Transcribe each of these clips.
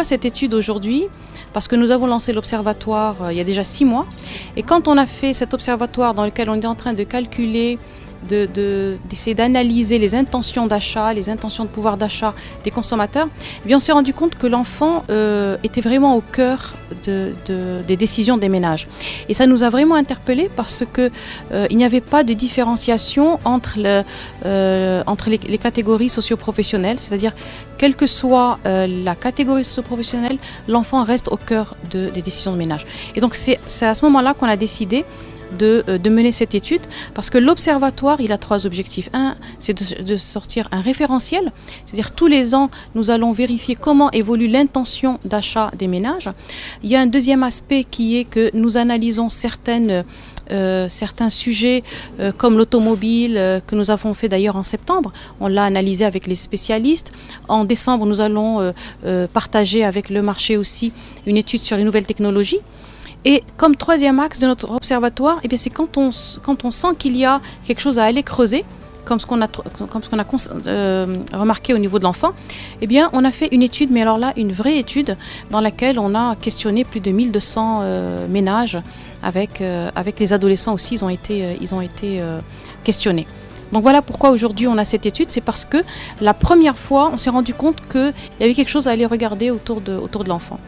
pourquoi cette étude aujourd'hui? Parce que nous avons lancé l'observatoire il y a déjà 6 mois. Et quand on a fait cet observatoire dans lequel on est en train de calculer, d'essayer d'analyser les intentions d'achat, les intentions de pouvoir d'achat des consommateurs, eh bien on s'est rendu compte que l'enfant était vraiment au cœur des décisions des ménages. Et ça nous a vraiment interpellés parce que il n'y avait pas de différenciation entre les catégories socio-professionnelles, c'est-à-dire quelle que soit la catégorie socio-professionnelle, l'enfant reste au cœur des décisions de ménage. Et donc c'est à ce moment-là qu'on a décidé de mener cette étude, parce que l'observatoire, il a 3 objectifs. Un, c'est de sortir un référentiel, c'est-à-dire tous les ans, nous allons vérifier comment évolue l'intention d'achat des ménages. Il y a un deuxième aspect qui est que nous analysons certains sujets comme l'automobile que nous avons fait d'ailleurs en septembre. On l'a analysé avec les spécialistes. En décembre, nous allons partager avec le marché aussi une étude sur les nouvelles technologies. Et comme 3e axe de notre observatoire, eh bien c'est quand on sent qu'il y a quelque chose à aller creuser, comme ce qu'on a remarqué au niveau de l'enfant, eh bien on a fait une étude, mais alors là une vraie étude dans laquelle on a questionné plus de 1200 ménages avec les adolescents aussi, ils ont été questionnés. Donc voilà pourquoi aujourd'hui on a cette étude, c'est parce que la première fois on s'est rendu compte qu'il y avait quelque chose à aller regarder autour de l'enfant.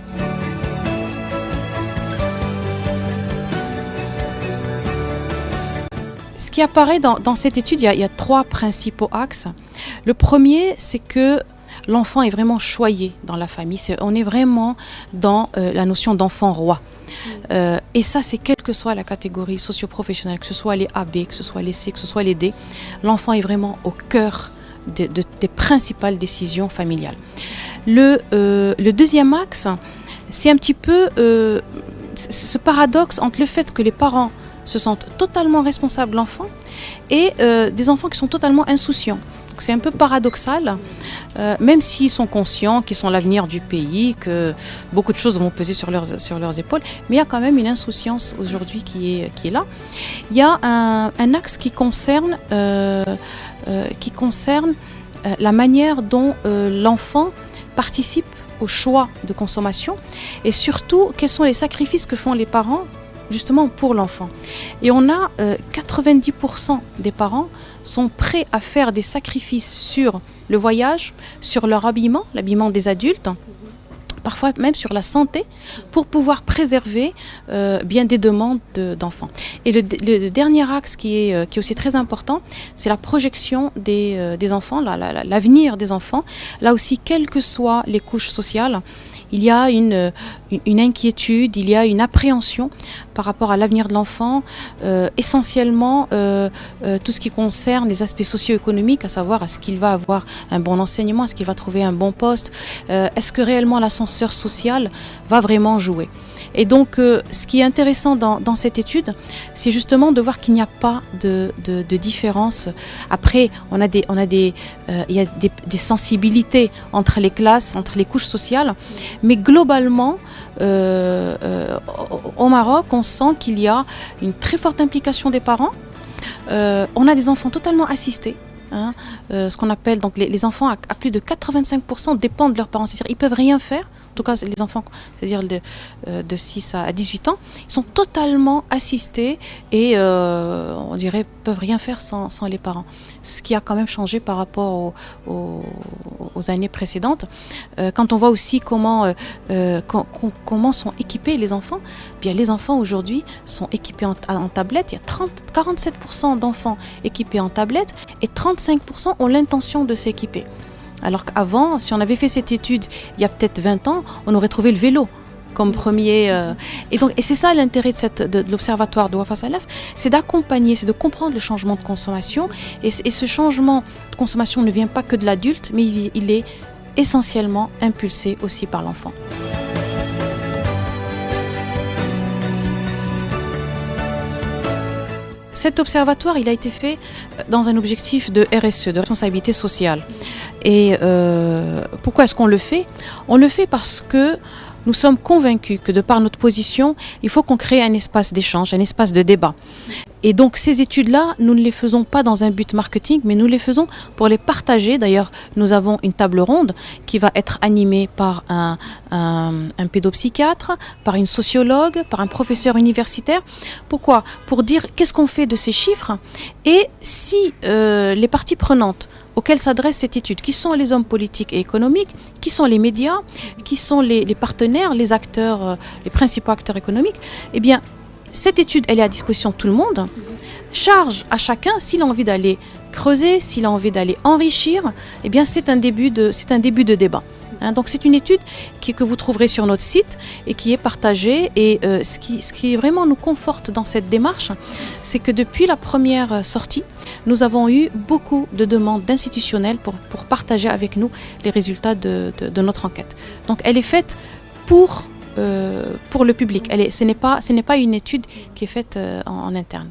Ce qui apparaît dans cette étude, il y a 3 principaux axes. Le premier, c'est que l'enfant est vraiment choyé dans la famille. On est vraiment dans la notion d'enfant roi. Et ça, c'est quelle que soit la catégorie socio-professionnelle, que ce soit les AB, que ce soit les C, que ce soit les D. L'enfant est vraiment au cœur des principales décisions familiales. Le deuxième axe, c'est un petit peu ce paradoxe entre le fait que les parents se sentent totalement responsables de l'enfant et des enfants qui sont totalement insouciants. Donc c'est un peu paradoxal, même s'ils sont conscients qu'ils sont l'avenir du pays, que beaucoup de choses vont peser sur leurs épaules, mais il y a quand même une insouciance aujourd'hui qui est là. Il y a un axe qui concerne la manière dont l'enfant participe au choix de consommation et surtout quels sont les sacrifices que font les parents justement pour l'enfant. Et on a 90% des parents sont prêts à faire des sacrifices sur le voyage, sur leur habillement, l'habillement des adultes, parfois même sur la santé, pour pouvoir préserver bien des demandes d'enfants. Et le dernier axe qui est aussi très important, c'est la projection des enfants, l'avenir des enfants. Là aussi, quelles que soient les couches sociales, il y a une inquiétude, il y a une appréhension par rapport à l'avenir de l'enfant, essentiellement tout ce qui concerne les aspects socio-économiques, à savoir est-ce qu'il va avoir un bon enseignement, est-ce qu'il va trouver un bon poste, est-ce que réellement l'ascenseur social va vraiment jouer. Et donc ce qui est intéressant dans cette étude, c'est justement de voir qu'il n'y a pas de différence. Après, il y a des sensibilités entre les classes, entre les couches sociales, mais globalement, au Maroc, on sent qu'il y a une très forte implication des parents. On a des enfants totalement assistés. Ce qu'on appelle donc les enfants à plus de 85% dépendent de leurs parents, c'est-à-dire ils peuvent rien faire. En tout cas, les enfants, c'est-à-dire de 6 à 18 ans, ils sont totalement assistés et on dirait peuvent rien faire sans les parents. Ce qui a quand même changé par rapport aux années précédentes. Quand on voit aussi comment sont équipés les enfants, bien les enfants aujourd'hui sont équipés en tablette. Il y a 47% d'enfants équipés en tablette et 35% ont l'intention de s'équiper. Alors qu'avant, si on avait fait cette étude il y a peut-être 20 ans, on aurait trouvé le vélo comme premier. Et c'est ça l'intérêt de l'observatoire de Wafa Salaf, c'est d'accompagner, c'est de comprendre le changement de consommation. Et ce changement de consommation ne vient pas que de l'adulte, mais il est essentiellement impulsé aussi par l'enfant. Cet observatoire, il a été fait dans un objectif de RSE, de responsabilité sociale. Et pourquoi est-ce qu'on le fait? On le fait parce que nous sommes convaincus que de par notre position, il faut qu'on crée un espace d'échange, un espace de débat. Et donc ces études-là, nous ne les faisons pas dans un but marketing, mais nous les faisons pour les partager. D'ailleurs, nous avons une table ronde qui va être animée par un pédopsychiatre, par une sociologue, par un professeur universitaire. Pourquoi? Pour dire qu'est-ce qu'on fait de ces chiffres et si les parties prenantes auxquelles s'adresse cette étude, qui sont les hommes politiques et économiques, qui sont les médias, qui sont les partenaires, les acteurs, les principaux acteurs économiques, eh bien, cette étude, elle est à disposition de tout le monde. Charge à chacun, s'il a envie d'aller creuser, s'il a envie d'aller enrichir, eh bien, c'est un début de débat. Donc c'est une étude que vous trouverez sur notre site et qui est partagée. Et ce qui vraiment nous conforte dans cette démarche, c'est que depuis la première sortie, nous avons eu beaucoup de demandes d'institutionnels pour partager avec nous les résultats de notre enquête. Donc elle est faite pour le public. Ce n'est pas une étude qui est faite en interne.